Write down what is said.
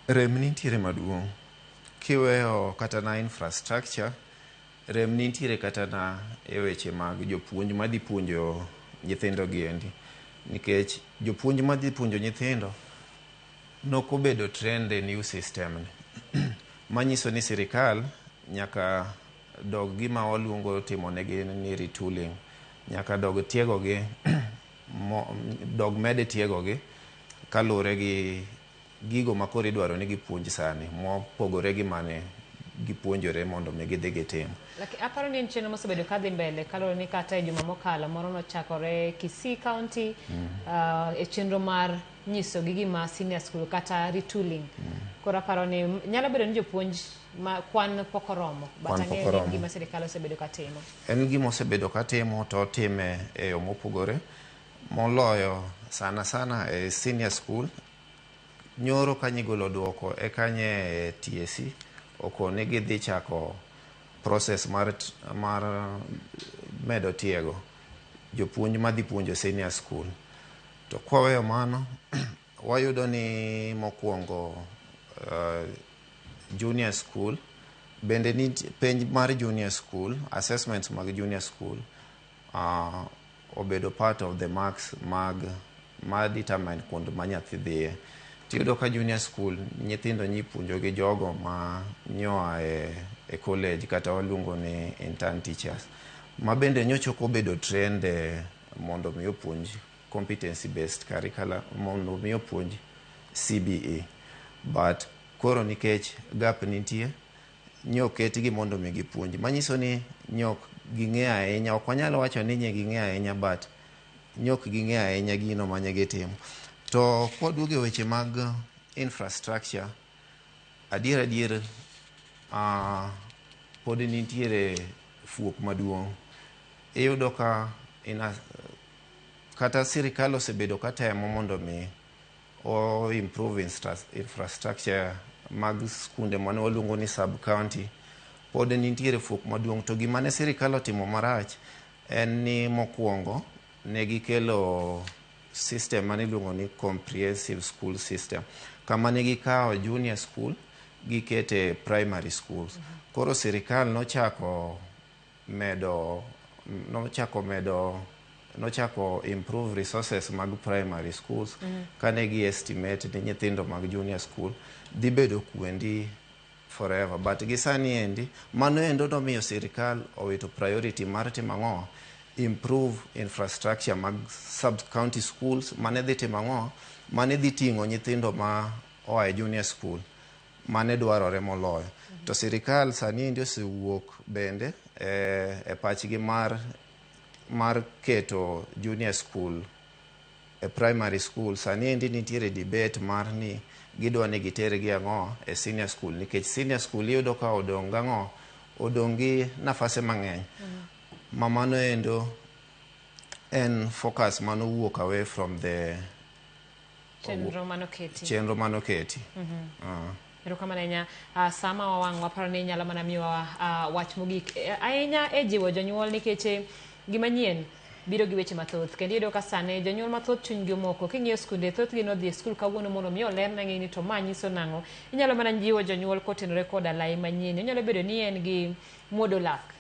Rem nitiere maduong'. Kiweyo kata na infrastructure, rem nitiere kata na e weche mag jopuonj madhi puonjo nyithindo giendi. Nikech jopuonj madhi puonjo nyithindo nokobedo trend e new system ni. Manyiso ni sirikal nyaka dog gima waluongo timonegi ni retooling. Nyaka dog tiegogi, dog mede tiegogi kalure gi gigo makoro idwaro ni gipuonj sani, mopogore gi mane gipuonjore mondo mi gidhi gitim. Lakini aparo ni en chenro mosebedo kadhi mbele kalore ni kata e juma mokalo moro nochakore Kisii County e chenro mar nyiso gi gima senior school kata retooling. Koro aparo ni nyalo bedo ni jopuonj ma kwan pok oromo, but ang'eyo ni gima sirikal osebedo katimo. En gima osebedo katimo to time e yo mopogore moloyo sana e senior school. Nyoro kanyigolo duoko e kanye TSC okone gidhi chako process mar medo tiego jopuonj madhi puonjo senior school. To kwaweyo mano wayudo ni mokwongo junior school bende ni penj mar junior school, assessments mag junior school obedo part of the marks mag determine kuond ma nyathi dhiye. Tiyudo ka junior school nyithindo nyipuonjo gi jogo ma nyoa e college kata waluongo ni intern teachers. Ma bende nyochoko bedo trend mondo mi opuonj competency based curriculum, mondo mi opuonj CBE. But koro nikech gap nitie, nyoket gi mondo mi gipuonj. Manyiso ni nyok ging'e ahinya, ok wanyalo wacho ni nye ging'e ahinya, but nyok ging'e ahinya gino manye gitimo. To kwaduoge weche mag infrastructure, adier pod nitiere fuok maduong'. Iyudo ka kata sirikal osebedo katemo mondo mi o improve infrastructure mag skunde mane waluongo ni sub county, pod nitiere fuok maduong'. To gima ne sirikal otimo marach en ni mokwongo ne gikelo system mane iluongo ni comprehensive school system, kama ne gikawo junior school gikete primary schools. Koro sirikal nochako improve resources mag primary schools kane gi estimate ni nyithindo mag junior school dhi bedo kuendi forever. But gisani endi mano endo nomiyo sirikal owito priority mar timo ang'o, improve infrastructure mag sub county schools mane dhi timo ang'o, mane dhi ting'o nyithindo ma oa e junior school mane dwarore moloyo. To sirikal sani endi osewuok bende e pachgi mar keto junior school e primary school. Sani endi nitiere debate mar ni gidwa ni gitergi ang'o e senior school, nikech senior school iyudo ka odong' gang'o, odong' gi nafase mang'eny. Mamano endo en focus mano wuok away from the chenro manoketi. Erokamano ahinya. Sama wawang' waparo ni nyalo mana miwa wach mogik ahinya e jiwo jonyuol, nikech gimanyien biro gi weche mathoth. Kendo iyudo ka sane jonyuol mathoth chunygi omoko. King'iyo skunde thothgi nodhi e skul kawuono mondo mi oler nang'e ni to ma nyiso nang'o. Inyalo mana jiwo jonyuol kotenore koda lai manyien. Inyalo bedo ni en gi muodo lak